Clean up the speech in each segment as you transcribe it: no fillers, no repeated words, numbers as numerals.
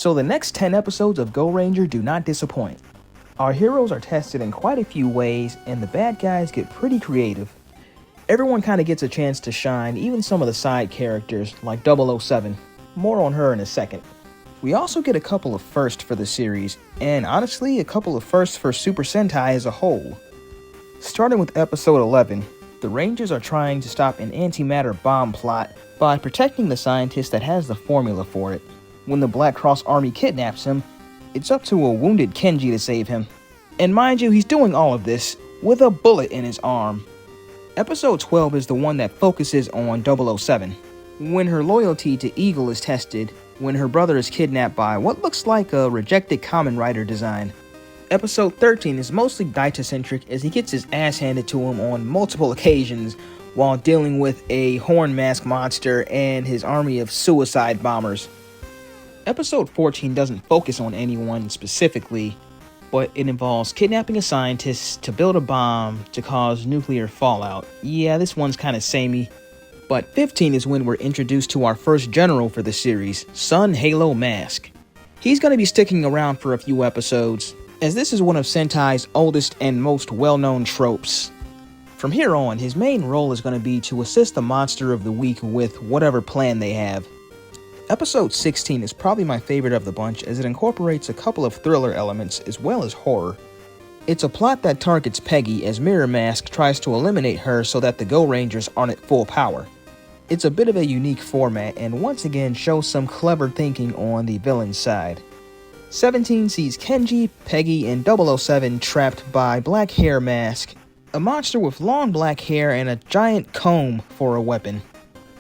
So the next 10 episodes of Goranger do not disappoint. Our heroes are tested in quite a few ways, and the bad guys get pretty creative. Everyone kind of gets a chance to shine, even some of the side characters, like 007. More on her in a second. We also get a couple of firsts for the series, and honestly, a couple of firsts for Super Sentai as a whole. Starting with episode 11, the Rangers are trying to stop an antimatter bomb plot by protecting the scientist that has the formula for it. When the Black Cross Army kidnaps him, it's up to a wounded Kenji to save him. And mind you, he's doing all of this with a bullet in his arm. Episode 12 is the one that focuses on 007. When her loyalty to Eagle is tested, when her brother is kidnapped by what looks like a rejected Kamen Rider design. Episode 13 is mostly Daita-centric as he gets his ass handed to him on multiple occasions while dealing with a horn mask monster and his army of suicide bombers. Episode 14 doesn't focus on anyone specifically, but it involves kidnapping a scientist to build a bomb to cause nuclear fallout. Yeah, this one's kinda samey. But 15 is when we're introduced to our first general for the series, Sun Halo Mask. He's gonna be sticking around for a few episodes, as this is one of Sentai's oldest and most well-known tropes. From here on, his main role is gonna be to assist the monster of the week with whatever plan they have. Episode 16 is probably my favorite of the bunch as it incorporates a couple of thriller elements as well as horror. It's a plot that targets Peggy as Mirror Mask tries to eliminate her so that the Gorangers aren't at full power. It's a bit of a unique format and once again shows some clever thinking on the villain's side. 17 sees Kenji, Peggy, and 007 trapped by Black Hair Mask, a monster with long black hair and a giant comb for a weapon.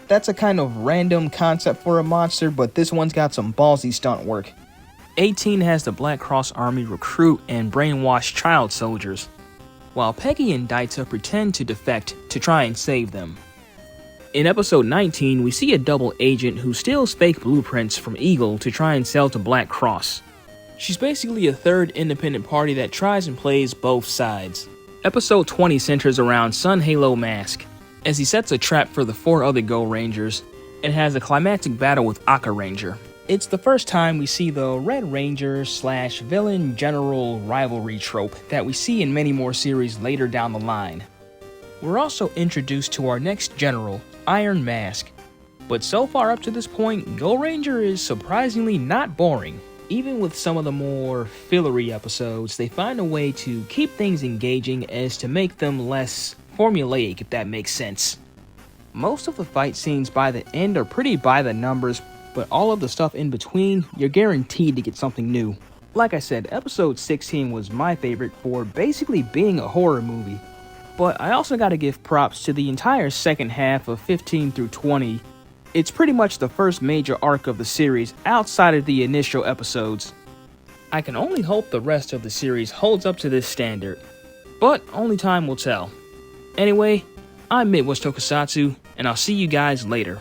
That's a kind of random concept for a monster, but this one's got some ballsy stunt work. 18 has the Black Cross Army recruit and brainwash child soldiers, while Peggy and Daita pretend to defect to try and save them. In episode 19, we see a double agent who steals fake blueprints from Eagle to try and sell to Black Cross. She's basically a third independent party that tries and plays both sides. Episode 20 centers around Sun Halo Mask, as he sets a trap for the 4 other Gorangers and has a climactic battle with Aka Ranger. It's the first time we see the Red Ranger / villain general rivalry trope that we see in many more series later down the line. We're also introduced to our next general, Iron Mask, but so far up to this point, Goranger is surprisingly not boring. Even with some of the more fillery episodes, they find a way to keep things engaging as to make them less formulaic, if that makes sense. Most of the fight scenes by the end are pretty by the numbers, but all of the stuff in between, you're guaranteed to get something new. Like I said, episode 16 was my favorite for basically being a horror movie. But I also gotta give props to the entire second half of 15 through 20. It's pretty much the first major arc of the series outside of the initial episodes. I can only hope the rest of the series holds up to this standard, but only time will tell. Anyway, I'm Midwest Tokusatsu, and I'll see you guys later.